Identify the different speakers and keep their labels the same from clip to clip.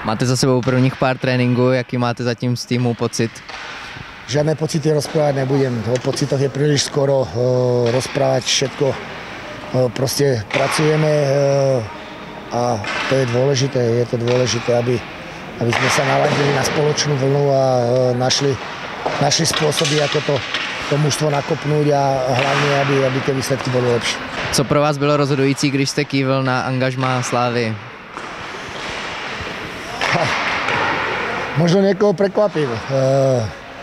Speaker 1: Máte za sebou prvních pár tréninků, jaký máte zatím z týmu pocit?
Speaker 2: Žiadne pocity rozprávať nebudem. O pocitoch je príliš skoro rozprávať všetko. Proste pracujeme a to je dôležité. Je to dôležité, aby sme sa naladili na spoločnú vlnu a našli spôsoby, ako to mužstvo nakopnúť a hlavne, aby tie výsledky boli lepšie.
Speaker 1: Co pro vás bylo rozhodující, když jste kývil na angažmá Slávy?
Speaker 2: Možno niekoho prekvapím.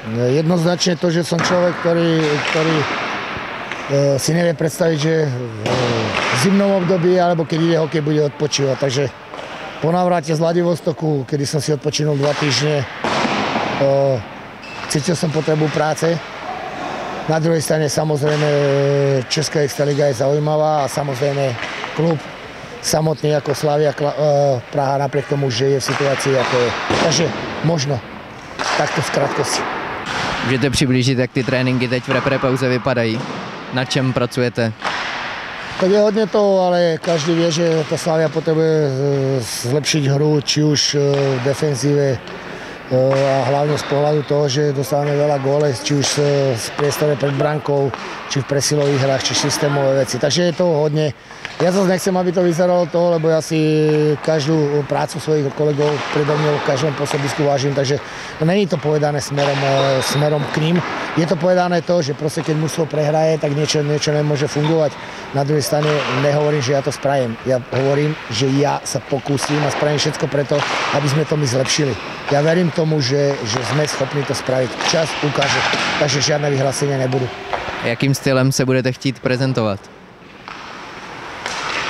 Speaker 2: Jednoznačne to, že som človek, ktorý si nevie predstaviť, že v zimnom období alebo keď ide hokej, bude odpočívať. Takže po návrate z Vladivostoku, kedy som si odpočinul 2 týždne, cítil som potrebu práce. Na druhej strane samozrejme Česká extraliga je zaujímavá a samozrejme klub samotný ako Slavia Praha napriek tomu, že je v situácii, ako je. Takže možno takto v krátkosti.
Speaker 1: Můžete přiblížit, jak ty tréninky teď v repre pauze vypadají? Na čem pracujete?
Speaker 2: Tak je hodne toho, ale každý vie, že tá Slavia potrebuje zlepšiť hru, či už v defenzíve a hlavne z pohľadu toho, že dostávame veľa gólov, či už z priestore pred brankou, či v presilových hrách, či systémové veci. Takže je toho hodne. Ja zase nechcem, aby to vyzeralo toho, lebo ja si každú prácu svojich kolegov predo mňou v každom pôsobisku vážim, takže není to povedané smerom k ním. Je to povedané to, že proste keď mužstvo prehraje, tak niečo nemôže fungovať. Na druhej strane nehovorím, že ja to spravím. Ja hovorím, že ja sa pokúsim a spravím všetko preto, aby sme to my zlepšili. Ja verím tomu, že sme schopní to spraviť. Čas ukáže, takže žiadne vyhlásenia nebudú.
Speaker 1: Jakým stylem se budete chtít prezentovat?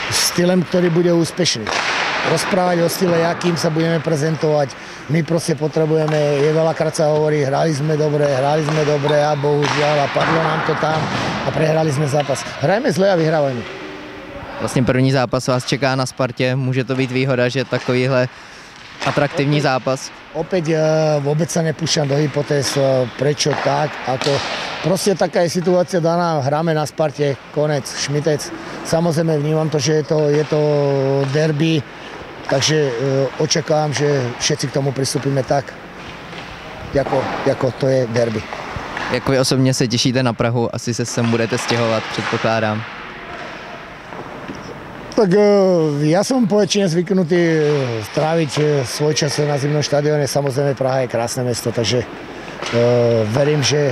Speaker 2: Stylem, ktorý bude úspešný. Rozprávať o style, akým sa budeme prezentovať. My proste potrebujeme, veľakrát sa hovorí, hrali sme dobre a bohužiaľ a padlo nám to tam a prehrali sme zápas. Hrajme zle a vyhrávajme.
Speaker 1: Vlastně první zápas vás čeká na Spartě. Může to být výhoda, že takovýhle atraktivní zápas?
Speaker 2: Opäť vôbec sa nepúšťam do hypotéz, prečo tak, ako proste taká je situácia daná, hráme na Sparte, konec, Šmitec. Samozrejme vnímam to, že je to derby, takže očakávam, že všetci k tomu pristúpime tak, jako to je derby.
Speaker 1: Jak vy osobně se těšíte na Prahu? Asi se sem budete stěhovat, předpokládám.
Speaker 2: Tak ja som po väčšine zvyknutý stráviť svoj čas na zimnom štadióne. Samozrejme Praha je krásne mesto, takže verím, že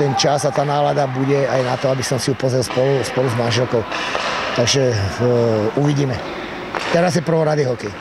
Speaker 2: ten čas a tá nálada bude aj na to, aby som si ju pozrel spolu s manželkou. Takže uvidíme. Teraz je prvorady hokej.